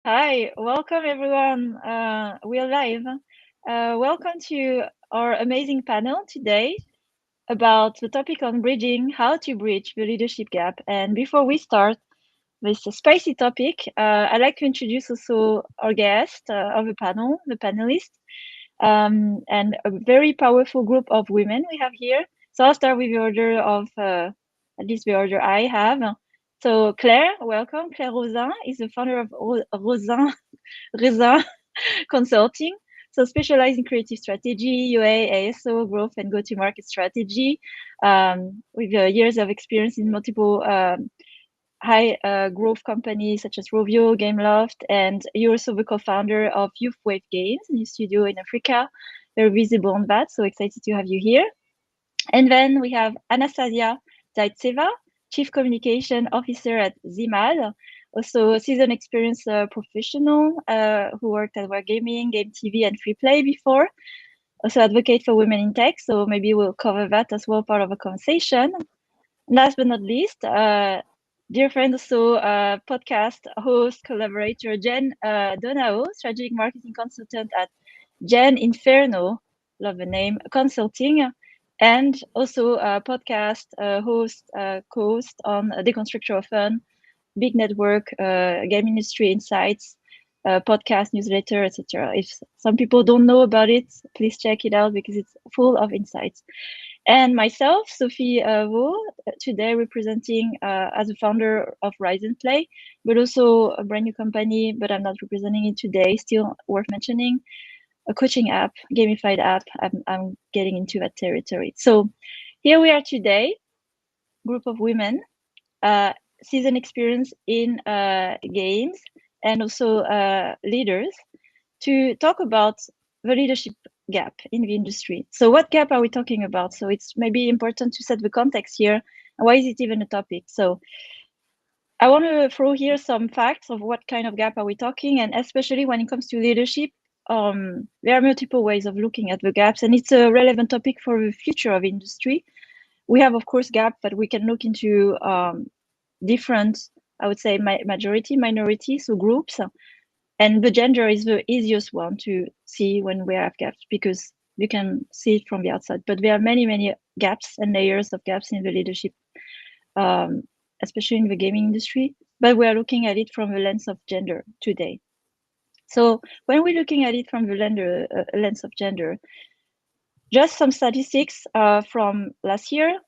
Hi, welcome everyone. We are live. Welcome to our amazing panel today about the topic on bridging, how to bridge the leadership gap. And before we start this spicy topic, I'd like to introduce also our guest of the panel, the panelists, and a very powerful group of women we have here. So I'll start with the order of, at least the order I have. So Claire, welcome. Claire Rozain is the founder of Rozain Consulting. So specialized in creative strategy, UA, ASO, growth and go-to-market strategy, with years of experience in multiple high growth companies such as Rovio, Gameloft, and you're also the co-founder of Youth Wave Games, a new studio in Africa. Very visible on that, so excited to have you here. And then we have Anastasia Zaiceva, Chief Communication Officer at ZMAD, also a seasoned experience professional who worked at Wargaming, Game TV, and Free Play before. Also advocate for women in tech, so maybe we'll cover that as well, part of a conversation. Last but not least, dear friend, also podcast host, collaborator, Jen Donahoe, strategic marketing consultant at Jen Inferno, love the name, consulting, and also a podcast host, co-host on Deconstructor of Fun, Big Network, Game Industry Insights, podcast, newsletter, etc. If some people don't know about it, please check it out because it's full of insights. And myself, Sophie Vo, today representing as a founder of Rozain Play, but also a brand new company, but I'm not representing it today, still worth mentioning, a coaching app, gamified app. I'm getting into that territory. So here we are today, group of women, seasoned experience in games, and also leaders, to talk about the leadership gap in the industry. So what gap are we talking about? So it's maybe important to set the context here. And why is it even a topic? So I want to throw here some facts of what kind of gap are we talking, and especially when it comes to leadership, there are multiple ways of looking at the gaps, and it's a relevant topic for the future of industry. We have, of course, gap, but we can look into different, I would say, majority, minority, so groups. And the gender is the easiest one to see when we have gaps because you can see it from the outside. But there are many, many gaps and layers of gaps in the leadership, especially in the gaming industry. But we are looking at it from the lens of gender today. So when we're looking at it from the lens of gender, just some statistics from last year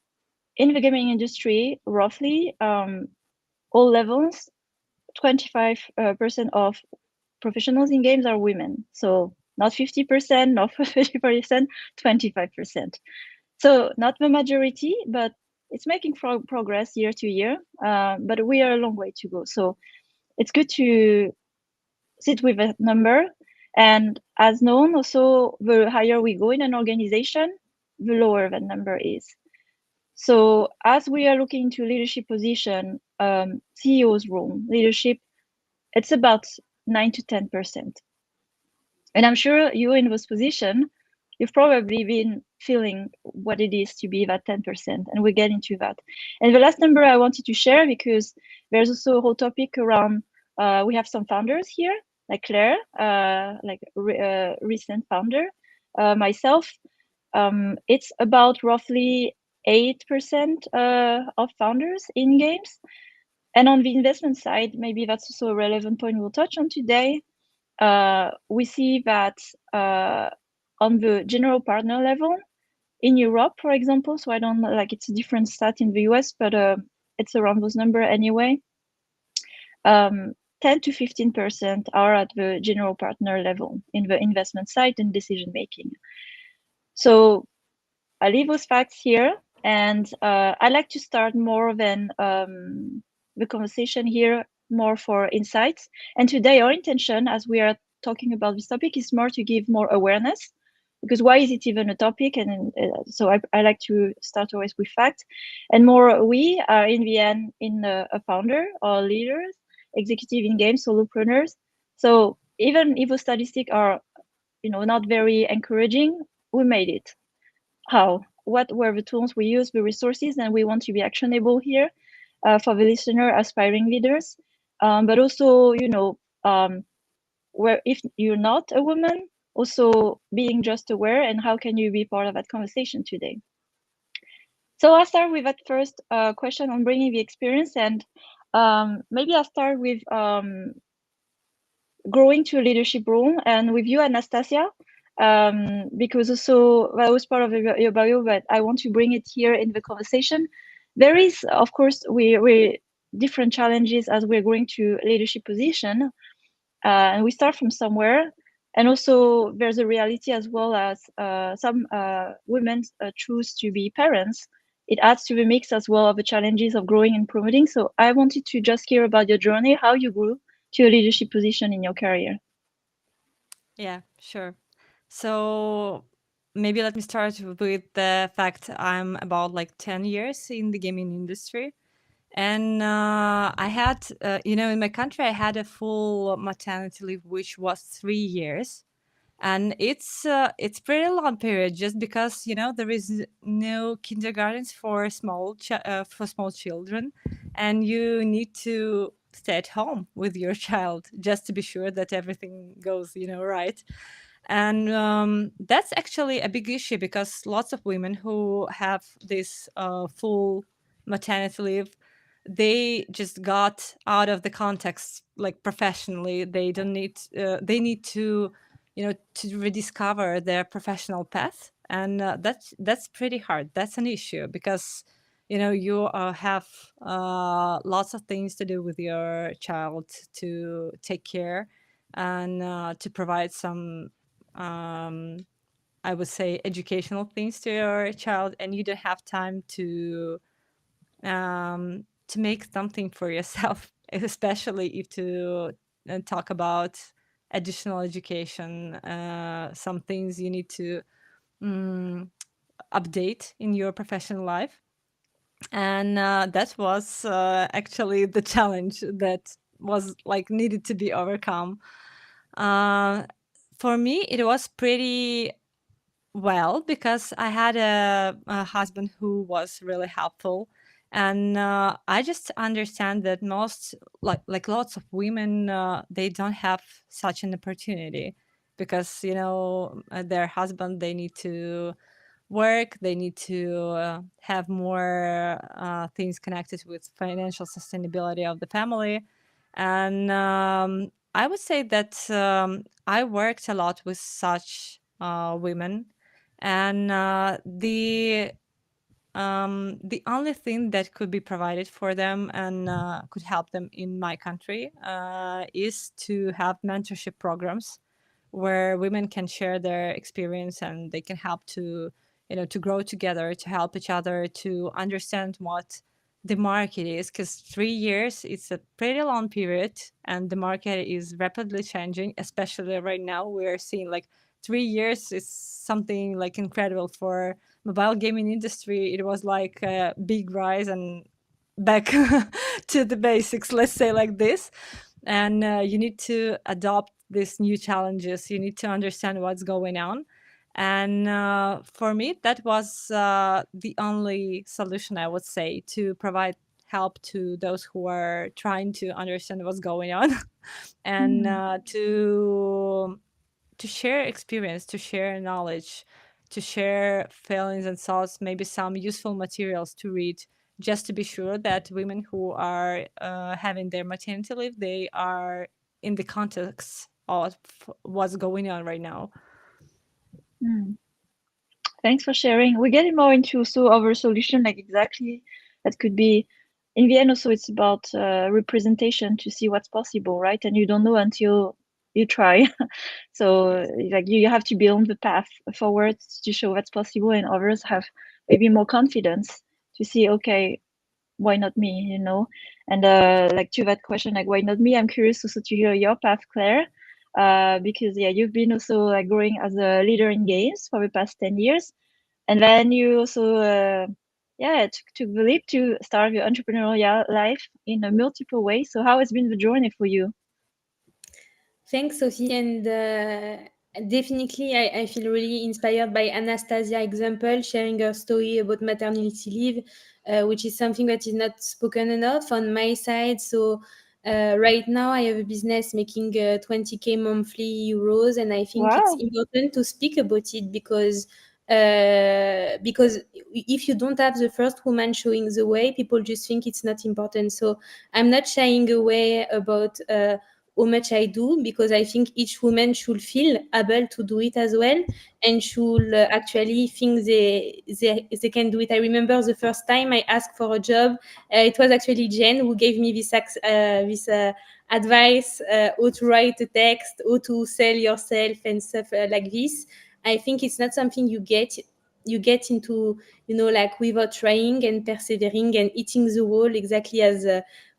in the gaming industry, roughly all levels, 25% of professionals in games are women. So not 50%, not 30%, 25%. So not the majority, but it's making progress year to year, but we are a long way to go. So it's good to sit with a number. And as known, also, the higher we go in an organization, the lower that number is. So as we are looking into leadership position, CEO's role, leadership, it's about 9 to 10%. And I'm sure you in this position, you've probably been feeling what it is to be that 10%, and we'll get into that. And the last number I wanted to share, because there's also a whole topic around, we have some founders here, like Claire, recent founder, myself. It's about roughly 8% of founders in games. And on the investment side, maybe that's also a relevant point we'll touch on today. We see that on the general partner level in Europe, for example, so I don't know, like it's a different stat in the US, but it's around those numbers anyway. 10 to 15% are at the general partner level in the investment side and decision making. So I leave those facts here, and I like to start more than the conversation here, more for insights. And today our intention, as we are talking about this topic, is more to give more awareness, because why is it even a topic? And so I like to start always with facts. And more, we are in the end in a founder or leaders, executive in games, solopreneurs. So even if the statistics are, not very encouraging, we made it. How? What were the tools we used, the resources, and we want to be actionable here for the listener, aspiring leaders, but also, where if you're not a woman, also being just aware, and how can you be part of that conversation today? So I'll start with that first question on bringing the experience, and maybe I'll start with growing to a leadership role, and with you, Anastasia, because also that was part of your bio, but I want to bring it here in the conversation. There is, of course, we different challenges as we're going to leadership position, and we start from somewhere. And also there's a reality as well as some women choose to be parents. It adds to the mix as well of the challenges of growing and promoting. So I wanted to just hear about your journey, how you grew to a leadership position in your career. Yeah, sure. So maybe let me start with the fact I'm about like 10 years in the gaming industry. And I had, in my country, I had a full maternity leave, which was 3 years. And it's pretty long period just because there is no kindergartens for for small children, and you need to stay at home with your child just to be sure that everything goes right. And that's actually a big issue because lots of women who have this full maternity leave, they just got out of the context, like professionally. They need to to rediscover their professional path, and that's pretty hard. That's an issue because you have lots of things to do with your child, to take care and to provide some um, I would say educational things to your child, and you don't have time to make something for yourself, especially if to talk about additional education, some things you need to um, update in your professional life. And that was actually the challenge that was like needed to be overcome. uh, for me it was pretty well because I had a husband who was really helpful, and I just understand that most like lots of women, they don't have such an opportunity because their husband, they need to work, they need to have more things connected with financial sustainability of the family. And I would say that I worked a lot with such women, and the only thing that could be provided for them and could help them in my country is to have mentorship programs where women can share their experience and they can help to to grow together, to help each other, to understand what the market is, because 3 years, it's a pretty long period, and the market is rapidly changing. Especially right now, we're seeing like 3 years is something like incredible for mobile gaming industry. It was like a big rise and back to the basics, let's say like this. And you need to adopt these new challenges, you need to understand what's going on. And for me, that was the only solution, I would say, to provide help to those who are trying to understand what's going on and Mm. to share experience, to share knowledge, to share feelings and thoughts, maybe some useful materials to read, just to be sure that women who are having their maternity leave, they are in the context of what's going on right now. Mm. Thanks for sharing. We're getting more into so our solution, like exactly that could be in the end. Also, it's about representation to see what's possible, right? And you don't know until you try. So, Yes. like you have to be on the path forward to show what's possible, and others have maybe more confidence to see, okay, why not me, And like to that question, like why not me? I'm curious also to hear your path, Claire, because yeah, you've been also like growing as a leader in games for the past 10 years, and then you also yeah took the leap to start your entrepreneurial life in a multiple way. So how has been the journey for you? Thanks, Sophie. And definitely, I feel really inspired by Anastasia example, sharing her story about maternity leave, which is something that is not spoken enough on my side. So Right now, I have a business making 20K monthly euros, and I think it's Wow. important to speak about it because if you don't have the first woman showing the way, people just think it's not important. So I'm not shying away about how much I do, because I think each woman should feel able to do it as well, and should actually think they can do it. I remember the first time I asked for a job, it was actually Jen who gave me this advice, how to write a text, how to sell yourself, and stuff like this. I think it's not something you get into, like without trying and persevering and hitting the wall, exactly as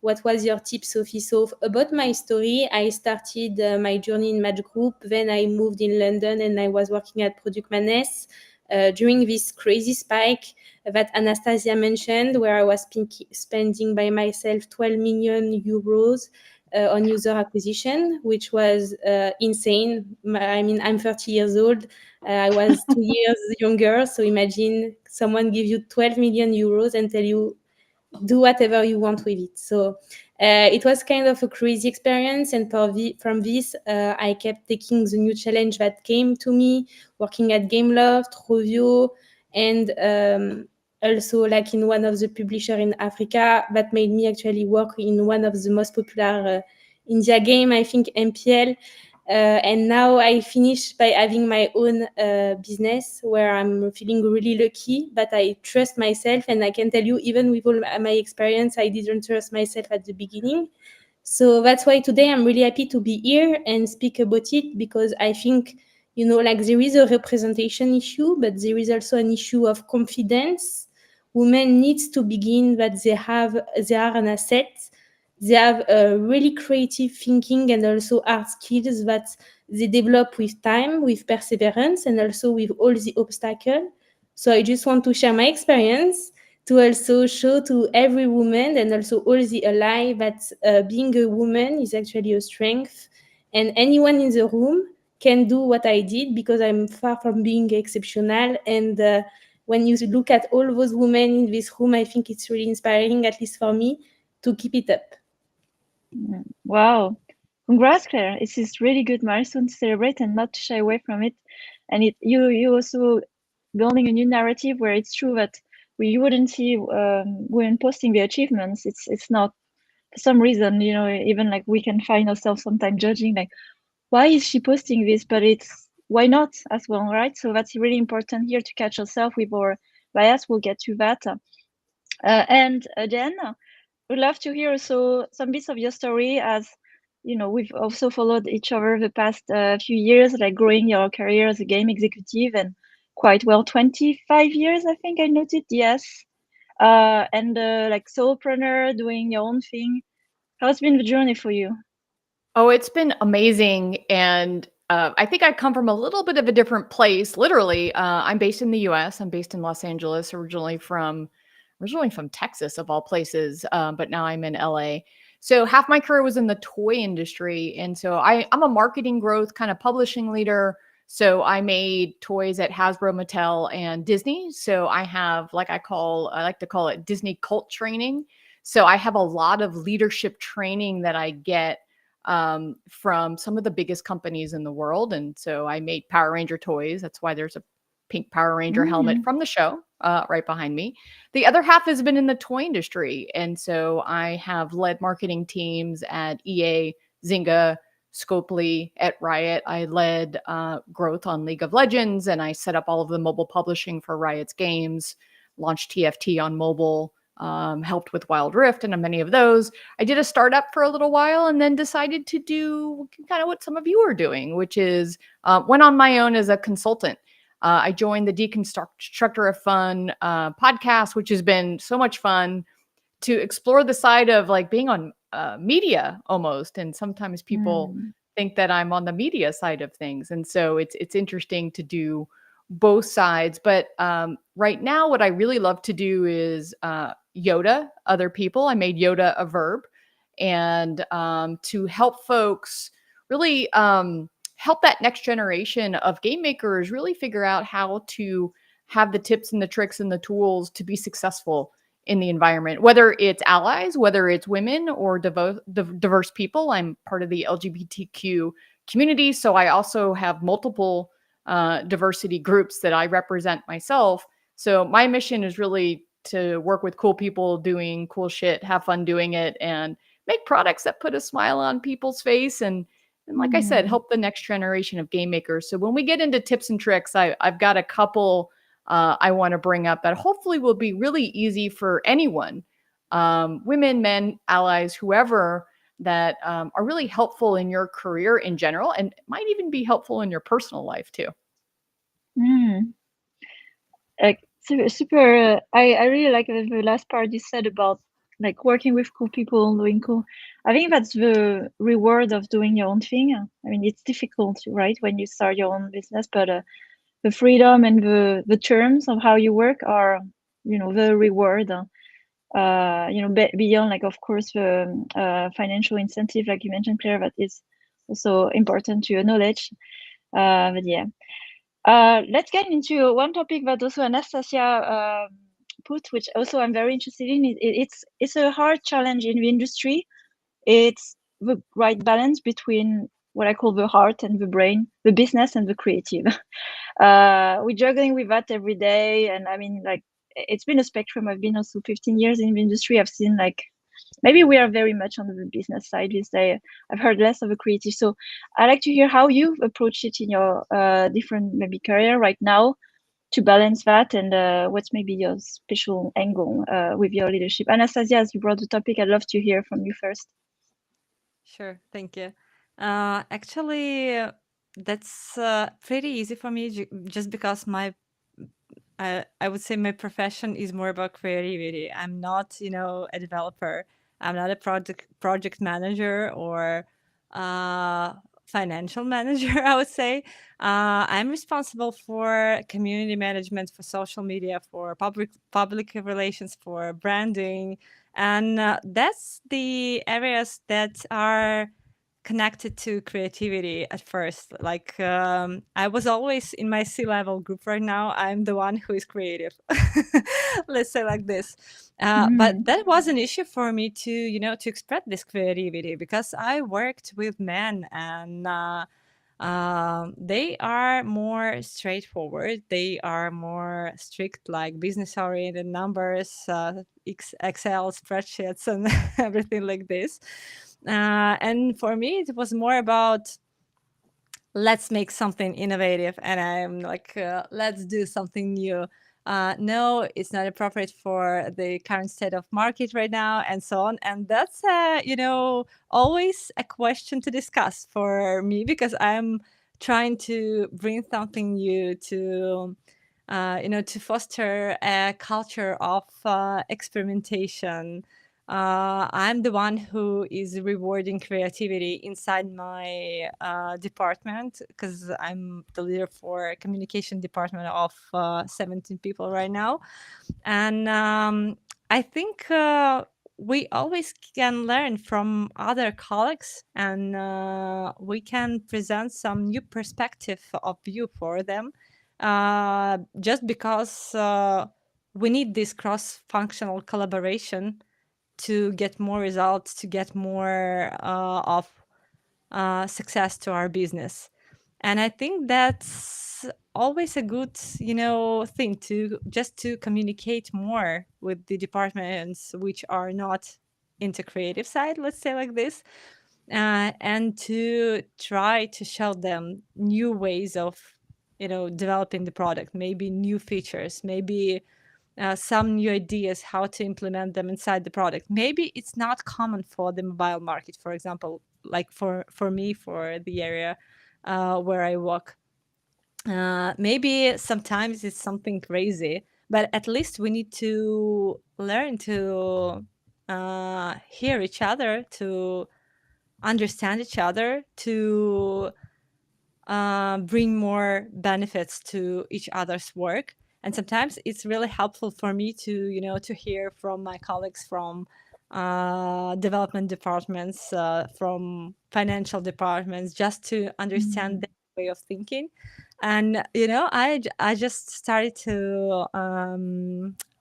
what was your tip, Sophie. So about my story, I started my journey in Match Group. Then I moved in London and I was working at Product Manes during this crazy spike that Anastasia mentioned, where I was spending by myself 12 million euros on user acquisition, which was insane. I mean, I'm 30 years old. I was 2 years younger. So imagine someone give you 12 million euros and tell you do whatever you want with it. So it was kind of a crazy experience. And from this, I kept taking the new challenge that came to me, working at Gameloft, Rovio, and also like in one of the publisher in Africa that made me actually work in one of the most popular India game, I think MPL. And now I finish by having my own business where I'm feeling really lucky, but I trust myself. And I can tell you, even with all my experience, I didn't trust myself at the beginning. So that's why today I'm really happy to be here and speak about it, because I think, like there is a representation issue, but there is also an issue of confidence. Women needs to begin that they are an asset. They have a really creative thinking and also art skills that they develop with time, with perseverance, and also with all the obstacles. So I just want to share my experience to also show to every woman and also all the ally that being a woman is actually a strength, and anyone in the room can do what I did, because I'm far from being exceptional. And when you look at all those women in this room, I think it's really inspiring, at least for me, to keep it up. Wow. Congrats, Claire. It's this really good milestone to celebrate and not to shy away from it. And you also building a new narrative where it's true that we wouldn't see women posting the achievements. It's not for some reason, even like we can find ourselves sometimes judging like, why is she posting this? But it's why not as well, right? So that's really important here to catch yourself with our bias. We'll get to that. And Jen, would love to hear also some bits of your story, as we've also followed each other the past few years, like growing your career as a game executive, and quite well 25 years, I think I noted. Yes. And like solopreneur, doing your own thing. How's been the journey for you? Oh, it's been amazing. And I think I come from a little bit of a different place. Literally, I'm based in the US. I'm based in Los Angeles, originally from Texas, of all places. But now I'm in LA. So half my career was in the toy industry. And so I'm a marketing growth kind of publishing leader. So I made toys at Hasbro, Mattel, and Disney. So I have, I like to call it Disney cult training. So I have a lot of leadership training that I get from some of the biggest companies in the world. And so I made Power Ranger toys. That's why there's a pink Power Ranger helmet from the show right behind me. The other half has been in the toy industry. And so I have led marketing teams at EA, Zynga, Scopely, at Riot. I led growth on League of Legends, and I set up all of the mobile publishing for Riot's games, launched TFT on mobile, helped with Wild Rift and many of those. I did a startup for a little while and then decided to do kind of what some of you are doing, which is went on my own as a consultant. I joined the Deconstructor of Fun podcast, which has been so much fun to explore the side of being on media almost. And sometimes people think that I'm on the media side of things. And so it's interesting to do both sides. But right now, what I really love to do is Yoda other people. I made Yoda a verb, and to help folks really help that next generation of game makers really figure out how to have the tips and the tricks and the tools to be successful in the environment, whether it's allies, whether it's women or diverse people. I'm part of the LGBTQ community, so I also have multiple diversity groups that I represent myself. So my mission is really to work with cool people doing cool shit, have fun doing it, and make products that put a smile on people's face. And like I said, help the next generation of game makers. So when we get into tips and tricks, I've got a couple I want to bring up that hopefully will be really easy for anyone, women, men, allies, whoever, that are really helpful in your career in general, and might even be helpful in your personal life too. Like super. I really like the last part you said about like working with cool people, doing cool. I think that's the reward of doing your own thing. I mean, it's difficult, right, when you start your own business, but the freedom and the terms of how you work are, the reward. Beyond, like, of course, the financial incentive, like you mentioned, Claire, that is also important to acknowledge. But yeah. Let's get into one topic that also Anastasia put, which also I'm very interested in. It's a hard challenge in the industry. It's the right balance between what I call the heart and the brain, the business and the creative. We're juggling with that every day, and I mean, like, it's been a spectrum. I've been also 15 years in the industry. I've seen, like, maybe we are very much on the business side this day. I've heard less of a creative. So I'd like to hear how you've approached it in your different maybe career right now to balance that, and what's maybe your special angle with your leadership. Anastasia, as you brought the topic, I'd love to hear from you first. Sure, thank you. Actually, that's pretty easy for me just because I would say my profession is more about creativity. I'm not, a developer. I'm not a project manager or financial manager, I would say. I'm responsible for community management, for social media, for public relations, for branding, and that's the areas that are connected to creativity at first. Like, I was always in my C-level group. Right now I'm the one who is creative. Let's say like this. But that was an issue for me to to express this creativity, because I worked with men, and they are more straightforward. They are more strict, like business oriented, numbers, Excel spreadsheets and everything like this. And for me, it was more about, let's make something innovative. And I'm like, let's do something new. No, it's not appropriate for the current state of market right now, and so on. And that's, always a question to discuss for me, because I'm trying to bring something new to, to foster a culture of experimentation. I'm the one who is rewarding creativity inside my department, because I'm the leader for communication department of 17 people right now. And I think we always can learn from other colleagues, and we can present some new perspective of view for them, just because we need this cross-functional collaboration to get more results, to get more of success to our business. And I think that's always a good, thing to communicate more with the departments which are not into creative side, let's say like this, and to try to show them new ways of, developing the product, maybe new features, maybe some new ideas how to implement them inside the product. Maybe it's not common for the mobile market, for example, like for me, for the area where I work. Maybe sometimes it's something crazy, but at least we need to learn to hear each other, to understand each other, to bring more benefits to each other's work. And sometimes it's really helpful for me to to hear from my colleagues from development departments, from financial departments, just to understand their way of thinking. And I just started to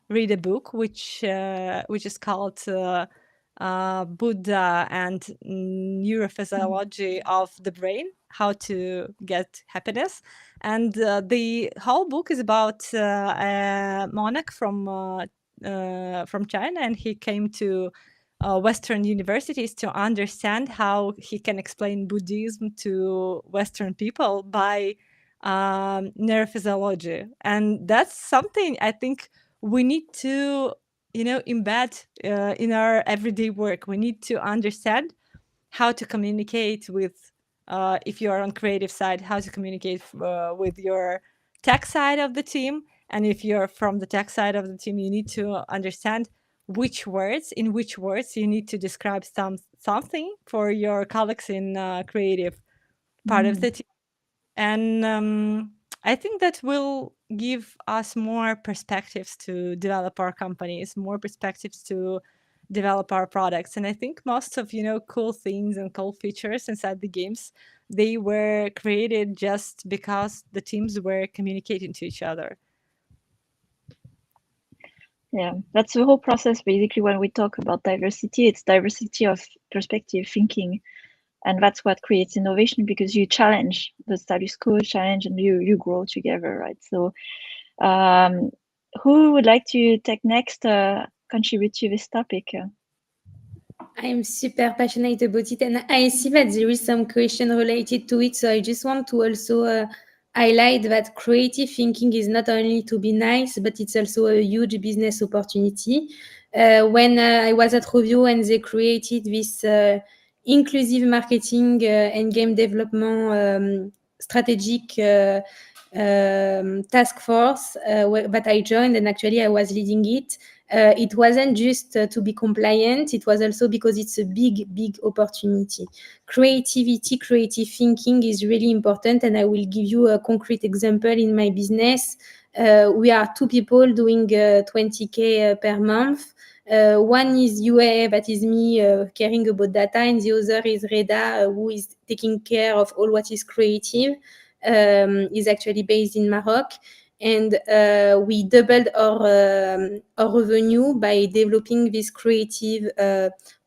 read a book which is called Buddha and Neurophysiology of the Brain: How to Get Happiness. And the whole book is about a monarch from China, and he came to Western universities to understand how he can explain Buddhism to Western people by neurophysiology. And that's something I think we need to, embed in our everyday work. We need to understand how to communicate with, if you are on creative side, how to communicate with your tech side of the team. And if you're from the tech side of the team, you need to understand which words you need to describe something for your colleagues in creative part of the team. And I think that will give us more perspectives to develop our companies, more perspectives to develop our products. And I think most of, cool things and cool features inside the games, they were created just because the teams were communicating to each other. Yeah, that's the whole process. Basically, when we talk about diversity, it's diversity of perspective thinking. And that's what creates innovation, because you challenge the status quo, and you grow together, right? So who would like to take next, contribute to this topic? I'm super passionate about it, and I see that there is some question related to it. So I just want to also highlight that creative thinking is not only to be nice, but it's also a huge business opportunity. When I was at Rovio and they created this inclusive marketing and game development strategic task force that I joined, and actually I was leading it. It wasn't just to be compliant, it was also because it's a big opportunity. Creativity, creative thinking is really important, and I will give you a concrete example in my business. We are 2 people doing 20K per month. One is UA, that is me caring about data, and the other is Reda, who is taking care of all what is creative. Is actually based in Morocco. And we doubled our revenue by developing this creative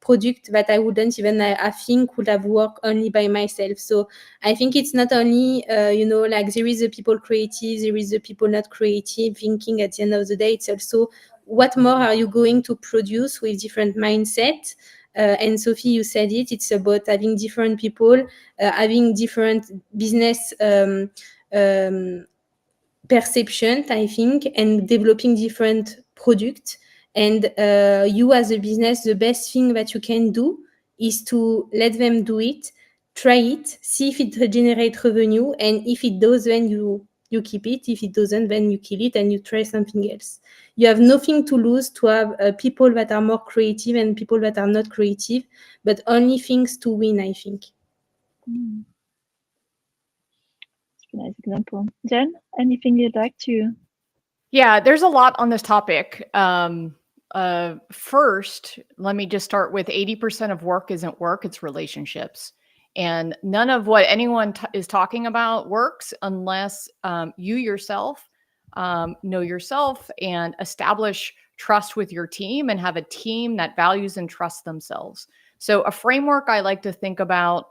product that I wouldn't even, I think, would have worked only by myself. So I think it's not only, like there is the people creative, there is the people not creative thinking. At the end of the day, it's also what more are you going to produce with different mindset. And Sophie, you said it, it's about having different people, having different business perception, I think, and developing different products. And you as a business, the best thing that you can do is to let them do it, try it, see if it generates revenue, and if it does, then you keep it. If it doesn't, then you kill it and you try something else. You have nothing to lose to have people that are more creative and people that are not creative, but only things to win, I think. That's a nice example. Jen, anything you'd like to? Yeah, there's a lot on this topic. First, let me just start with 80% of work isn't work, it's relationships. And none of what anyone is talking about works unless you yourself know yourself and establish trust with your team and have a team that values and trusts themselves. So a framework I like to think about,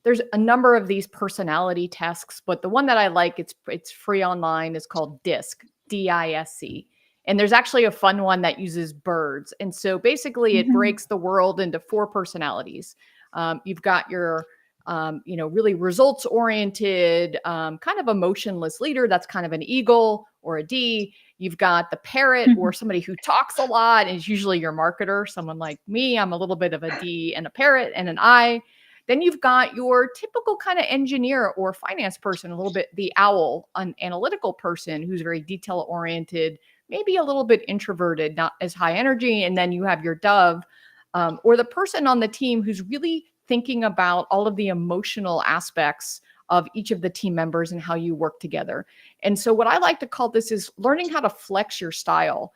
there's a number of these personality tests, but the one that I like, it's free online, is called DISC, D-I-S-C. And there's actually a fun one that uses birds. And so basically it breaks the world into 4 personalities. You've got your, really results oriented, kind of emotionless leader. That's kind of an eagle or a D. You've got the parrot, or somebody who talks a lot, and is usually your marketer. Someone like me, I'm a little bit of a D and a parrot and an I. Then you've got your typical kind of engineer or finance person, a little bit the owl, an analytical person who's very detail oriented, maybe a little bit introverted, not as high energy. And then you have your dove, or the person on the team who's really thinking about all of the emotional aspects of each of the team members and how you work together. And so what I like to call this is learning how to flex your style.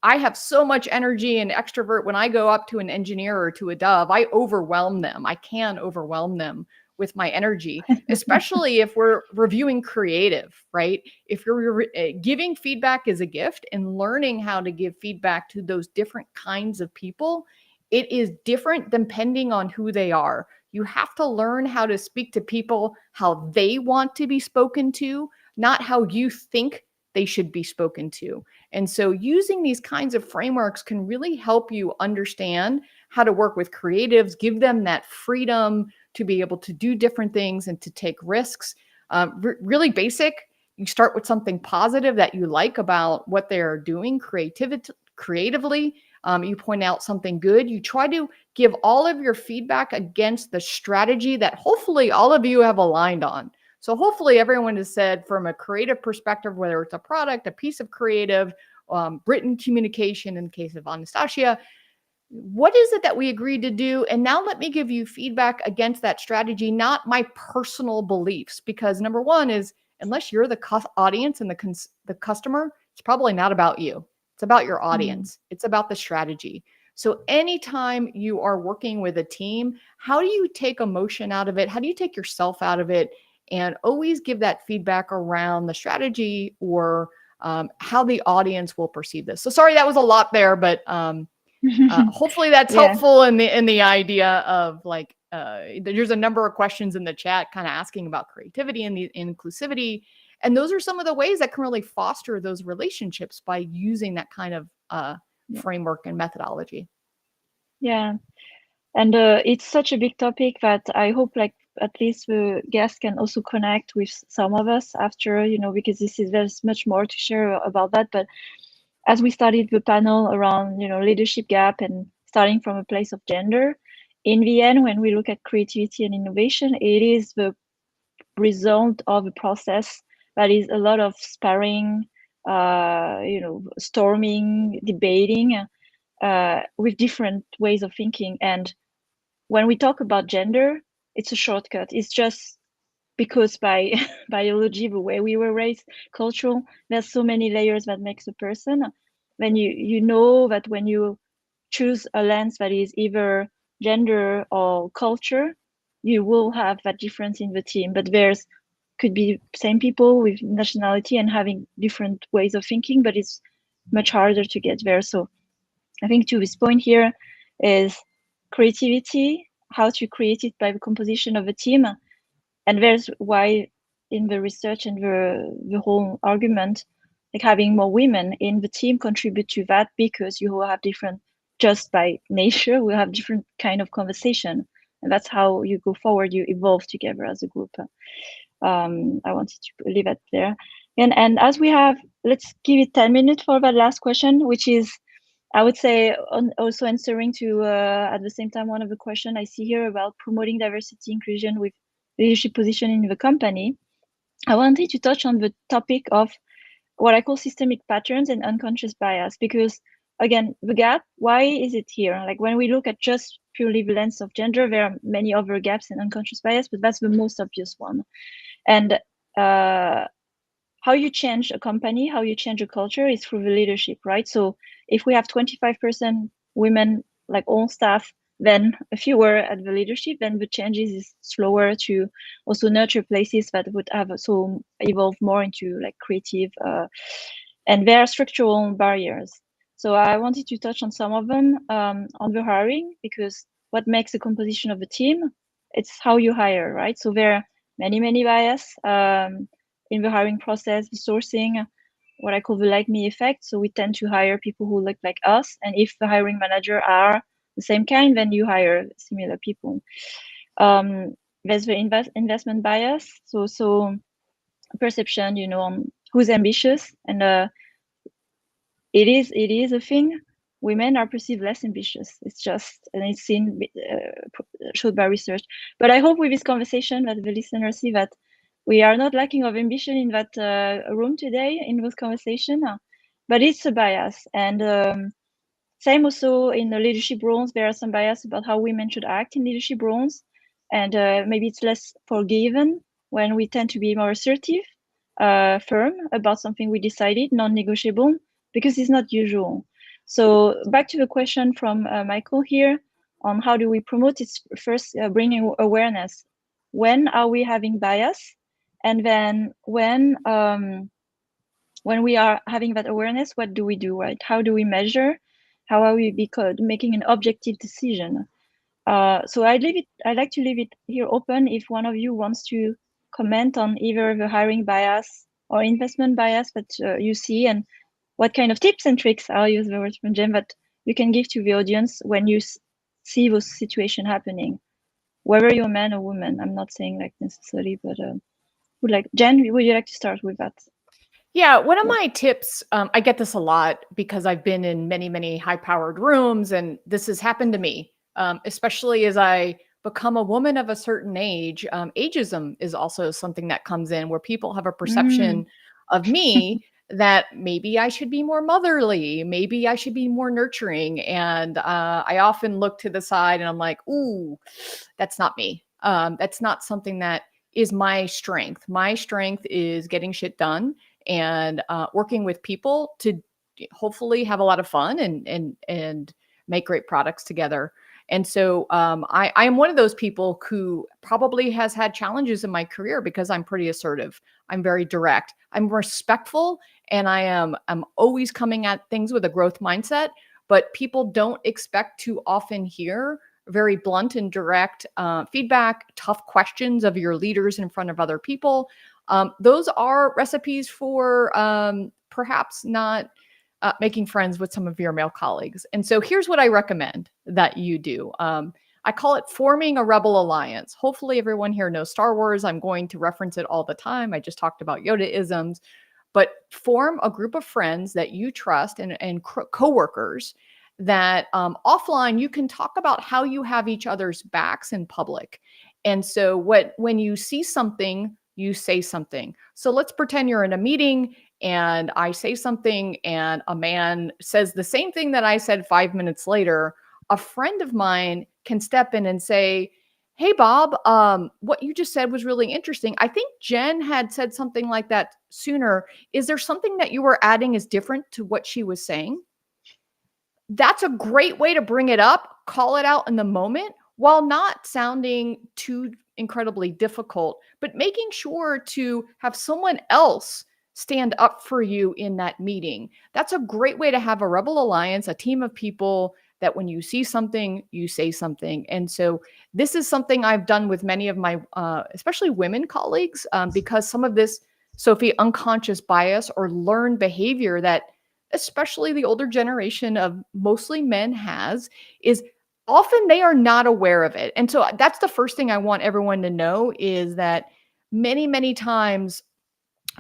I have so much energy and extrovert. When I go up to an engineer or to a dove, I overwhelm them. I can overwhelm them with my energy, especially if we're reviewing creative, right? If you're giving feedback is a gift, and learning how to give feedback to those different kinds of people, it is different depending on who they are. You have to learn how to speak to people how they want to be spoken to, not how you think they should be spoken to. And so using these kinds of frameworks can really help you understand how to work with creatives, give them that freedom to be able to do different things and to take risks. Really basic. You start with something positive that you like about what they're doing creatively. You point out something good. You try to give all of your feedback against the strategy that hopefully all of you have aligned on. So hopefully everyone has said, from a creative perspective, whether it's a product, a piece of creative, written communication in the case of Anastasia, what is it that we agreed to do? And now let me give you feedback against that strategy, not my personal beliefs. Because number one is, unless you're the audience and the customer, it's probably not about you. It's about your audience. It's about the strategy. So anytime you are working with a team, how do you take emotion out of it? How do you take yourself out of it? And always give that feedback around the strategy or how the audience will perceive this. So sorry, that was a lot there, but hopefully that's helpful in the idea of like, there's a number of questions in the chat kind of asking about creativity and the inclusivity. And those are some of the ways that can really foster those relationships by using that kind of framework and methodology. Yeah. And it's such a big topic that I hope like at least the guests can also connect with some of us after, because there's much more to share about that. But as we started the panel around, leadership gap and starting from a place of gender, in the end, when we look at creativity and innovation, it is the result of a process that is a lot of sparring, storming, debating with different ways of thinking. And when we talk about gender, it's a shortcut. It's just because by biology, the way we were raised, cultural, there's so many layers that makes a person. Then you know that when you choose a lens that is either gender or culture, you will have that difference in the team. But could be same people with nationality and having different ways of thinking, but it's much harder to get there. So I think to this point here is creativity, how to create it by the composition of a team. And there's why in the research and the whole argument, like having more women in the team contribute to that, because you will have different, just by nature, we'll have different kind of conversation. And that's how you go forward, you evolve together as a group. I wanted to leave it there. And as we have, let's give it 10 minutes for that last question, which is, I would say, also answering to, at the same time, one of the questions I see here about promoting diversity inclusion with leadership position in the company. I wanted to touch on the topic of what I call systemic patterns and unconscious bias, because again, the gap, why is it here? Like when we look at just purely the lens of gender, there are many other gaps in unconscious bias, but that's the most obvious one. And how you change a company, how you change a culture is through the leadership, right? So if we have 25% women, like all staff, then fewer at the leadership, then the changes is slower to also nurture places that would have also evolved more into like creative, and there are structural barriers. So I wanted to touch on some of them on the hiring, because what makes the composition of a team, it's how you hire, right? So there are many bias in the hiring process, the sourcing, what I call the like me effect. So we tend to hire people who look like us, and if the hiring manager are the same kind, then you hire similar people. There's the investment bias, so perception, on who's ambitious, and it is a thing. Women are perceived less ambitious. It's just, and it's seen, showed by research. But I hope with this conversation that the listeners see that we are not lacking of ambition in that room today in this conversation, but it's a bias. And same also in the leadership roles, there are some bias about how women should act in leadership roles. And maybe it's less forgiven when we tend to be more assertive, firm about something we decided, non-negotiable, because it's not usual. So back to the question from Michael here on how do we promote it. First, bringing awareness. when are we having bias, and then when we are having that awareness, what do we do, right? How do we measure? How are we making an objective decision? So I like to leave it here open if one of you wants to comment on either the hiring bias or investment bias that you see, and what kind of tips and tricks, I'll use the word from Jen, that you can give to the audience when you see those situations happening, whether you're a man or woman. I'm not saying like necessarily, but Jen, would you like to start with that? Yeah, one of my tips, I get this a lot because I've been in many, many high-powered rooms, and this has happened to me, especially as I become a woman of a certain age. Ageism is also something that comes in where people have a perception of me that maybe I should be more motherly, maybe I should be more nurturing, and I often look to the side and I'm like, ooh, that's not me. That's not something that is my strength. My strength is getting shit done and working with people to hopefully have a lot of fun and make great products together. And so I am one of those people who probably has had challenges in my career because I'm pretty assertive. I'm very direct. I'm respectful, and I'm always coming at things with a growth mindset. But people don't expect to often hear very blunt and direct feedback, tough questions of your leaders in front of other people. Those are recipes for perhaps not making friends with some of your male colleagues. And so here's what I recommend that you do. I call it forming a rebel alliance. Hopefully everyone here knows Star Wars. I'm going to reference it all the time. I just talked about Yoda-isms, but form a group of friends that you trust and coworkers that offline you can talk about how you have each other's backs in public. And so when you see something, you say something. So let's pretend you're in a meeting and I say something and a man says the same thing that I said 5 minutes later. A friend of mine can step in and say, hey, Bob, what you just said was really interesting. I think Jen had said something like that sooner. Is there something that you were adding is different to what she was saying? That's a great way to bring it up, call it out in the moment while not sounding too incredibly difficult, but making sure to have someone else stand up for you in that meeting. That's a great way to have a rebel alliance, a team of people that when you see something, you say something. And so this is something I've done with many of my, especially women colleagues, because some of this, Sophie, unconscious bias or learned behavior that especially the older generation of mostly men has is often they are not aware of it. And so that's the first thing I want everyone to know is that many, many times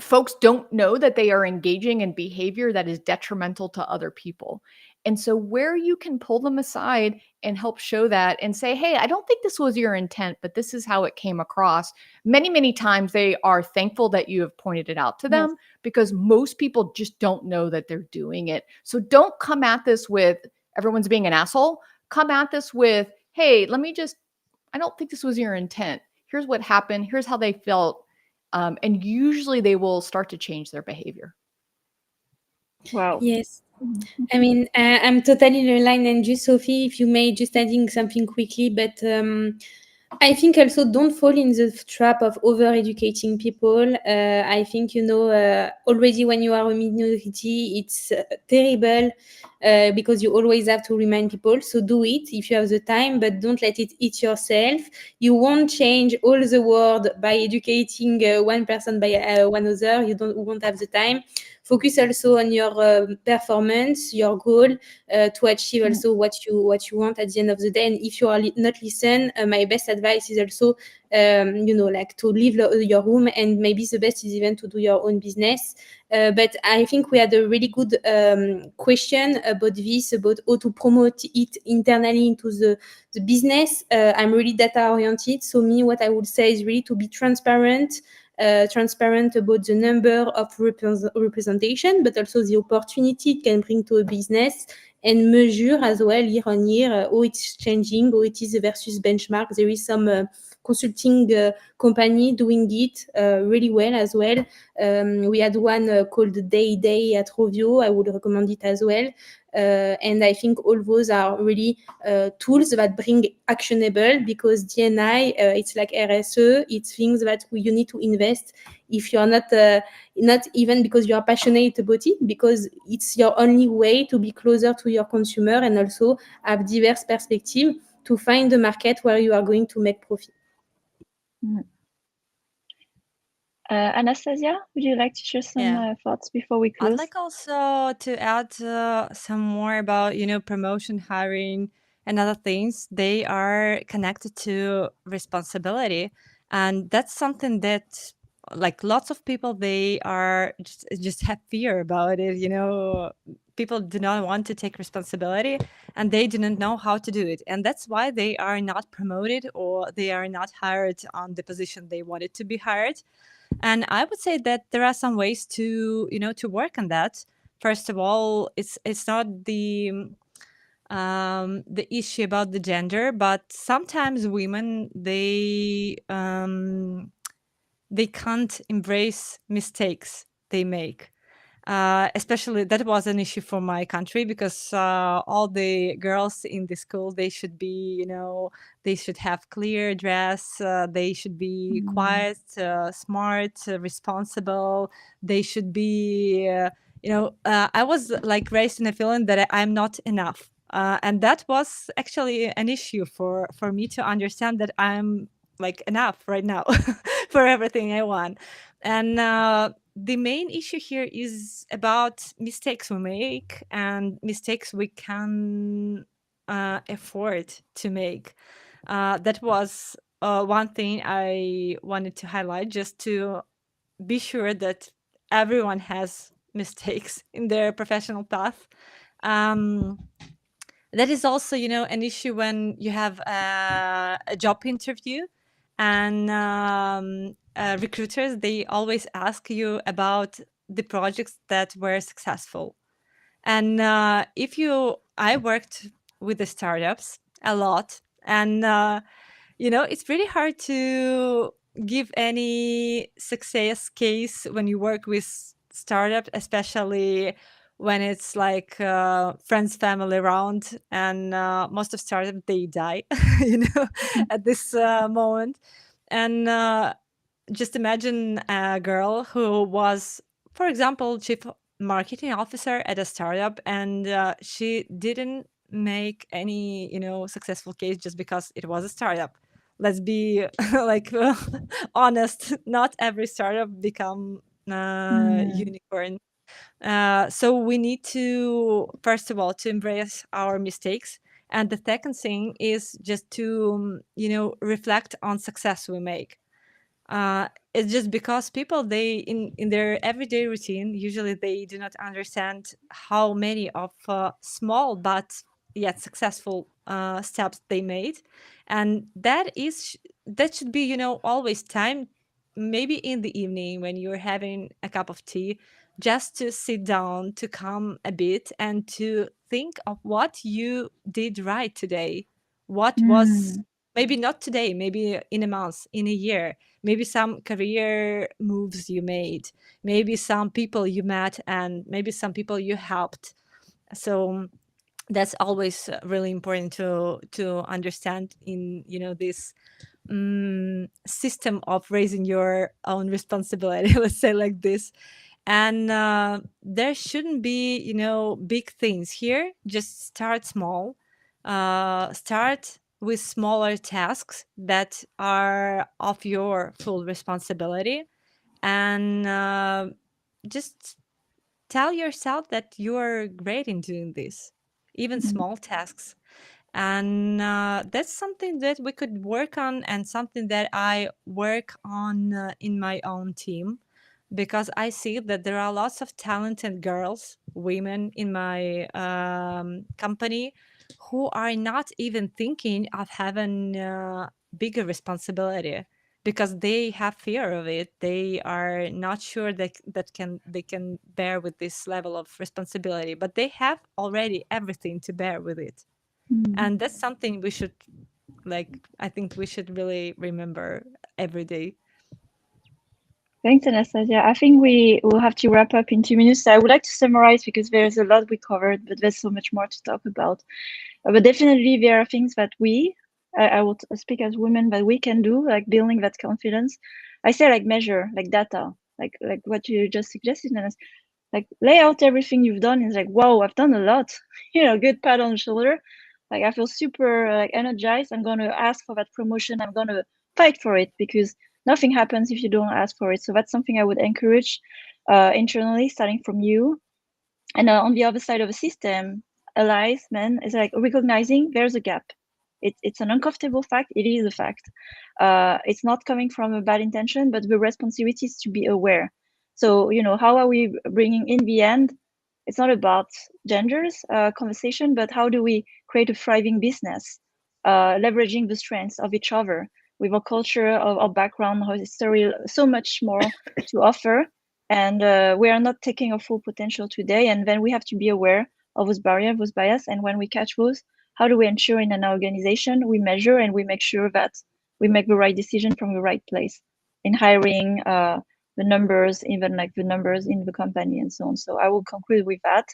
folks don't know that they are engaging in behavior that is detrimental to other people. And so where you can pull them aside and help show that and say, hey, I don't think this was your intent, but this is how it came across. Many, many times they are thankful that you have pointed it out to them because most people just don't know that they're doing it. So don't come at this with everyone's being an asshole. Come at this with, hey, I don't think this was your intent. Here's what happened. Here's how they felt. And usually they will start to change their behavior. Wow. Yes. I mean, I'm totally in line, and just Sophie, if you may, just adding something quickly, but I think also don't fall in the trap of over-educating people. I think, already when you are a minority, it's terrible because you always have to remind people. So do it if you have the time, but don't let it eat yourself. You won't change all the world by educating one person by one other. You won't have the time. Focus also on your performance, your goal to achieve also what you want at the end of the day. And if you are not listen, my best advice is also, to leave your room, and maybe the best is even to do your own business. But I think we had a really good question about this, about how to promote it internally into the business. I'm really data oriented. So what I would say is really to be transparent about the number of representation, but also the opportunity it can bring to a business, and measure as well year on year how it's changing, how it is versus benchmark. There is some consulting company doing it really well as well. We had one called Day at Rovio. I would recommend it as well. And I think all those are really tools that bring actionable, because D&I, it's like RSE, it's things that you need to invest if you're not even because you are passionate about it, because it's your only way to be closer to your consumer and also have diverse perspective to find the market where you are going to make profit. Anastasia, would you like to share some thoughts before we close? I'd like also to add some more about, promotion, hiring, and other things. They are connected to responsibility. And that's something that, like, lots of people, they are just have fear about it. People do not want to take responsibility, and they do not know how to do it. And that's why they are not promoted, or they are not hired on the position they wanted to be hired. And I would say that there are some ways to to work on that. First of all, it's not the issue about the gender, but sometimes women, they can't embrace mistakes they make. Especially that was an issue for my country, because all the girls in the school, they should be, they should have clear dress, they should be quiet, smart, responsible. They should be, I was like raised in a feeling that I'm not enough. And that was actually an issue for me to understand that I'm like enough right now for everything I want. And the main issue here is about mistakes we make and mistakes we can afford to make. That was one thing I wanted to highlight, just to be sure that everyone has mistakes in their professional path. That is also, an issue when you have a job interview, and recruiters, they always ask you about the projects that were successful. And I worked with the startups a lot, and it's really hard to give any success case when you work with startup, especially when it's like friends, family around, and most of startups, they die, at this moment. And just imagine a girl who was, for example, chief marketing officer at a startup, and she didn't make any, successful case just because it was a startup. Let's be like honest. Not every startup become unicorn. So we need to, first of all, to embrace our mistakes. And the second thing is just to, reflect on success we make. It's just because people, they in their everyday routine, usually they do not understand how many of small but yet successful steps they made. And that should be, always time, maybe in the evening when you're having a cup of tea, just to sit down, to calm a bit, and to think of what you did right today. What was, maybe not today, maybe in a month, in a year, maybe some career moves you made, maybe some people you met, and maybe some people you helped. So that's always really important to understand in, this system of raising your own responsibility, let's say like this. And there shouldn't be, big things here. Just start small. Start with smaller tasks that are of your full responsibility, and just tell yourself that you're great in doing this, even small tasks. And that's something that we could work on, and something that I work on in my own team, because I see that there are lots of talented girls, women in my company, who are not even thinking of having bigger responsibility, because they have fear of it. They are not sure they can bear with this level of responsibility, but they have already everything to bear with it. And that's something we should, like, I think we should really remember every day. Thanks, Anastasia. I think we will have to wrap up in 2 minutes. So I would like to summarize because there's a lot we covered, but there's so much more to talk about. But definitely there are things that I will speak as women, that we can do, like building that confidence. I say like measure, like data, like what you just suggested, and like lay out everything you've done. It's like, whoa, I've done a lot. Good pat on the shoulder. Like I feel super like energized. I'm gonna ask for that promotion. I'm gonna fight for it because nothing happens if you don't ask for it. So that's something I would encourage internally, starting from you. And on the other side of the system, allies, men, is like recognizing there's a gap. It's an uncomfortable fact. It is a fact. It's not coming from a bad intention, but the responsibility is to be aware. So, how are we bringing in the end? It's not about genders conversation, but how do we create a thriving business, leveraging the strengths of each other with our culture, of our background, our history, so much more to offer. And we are not taking our full potential today. And then we have to be aware of those barriers, those bias. And when we catch those, how do we ensure in an organization we measure and we make sure that we make the right decision from the right place in hiring, the numbers, even like the numbers in the company and so on. So I will conclude with that.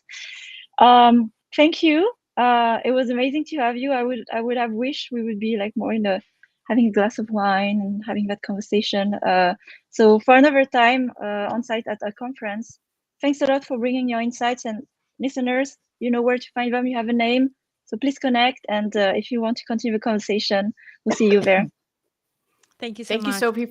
Thank you. It was amazing to have you. I would have wished we would be like more in the having a glass of wine and having that conversation. So for another time on site at a conference, thanks a lot for bringing your insights, and listeners, you know where to find them. You have a name, so please connect. And if you want to continue the conversation, we'll see you there. Thank you so Thank you, much. Sophie,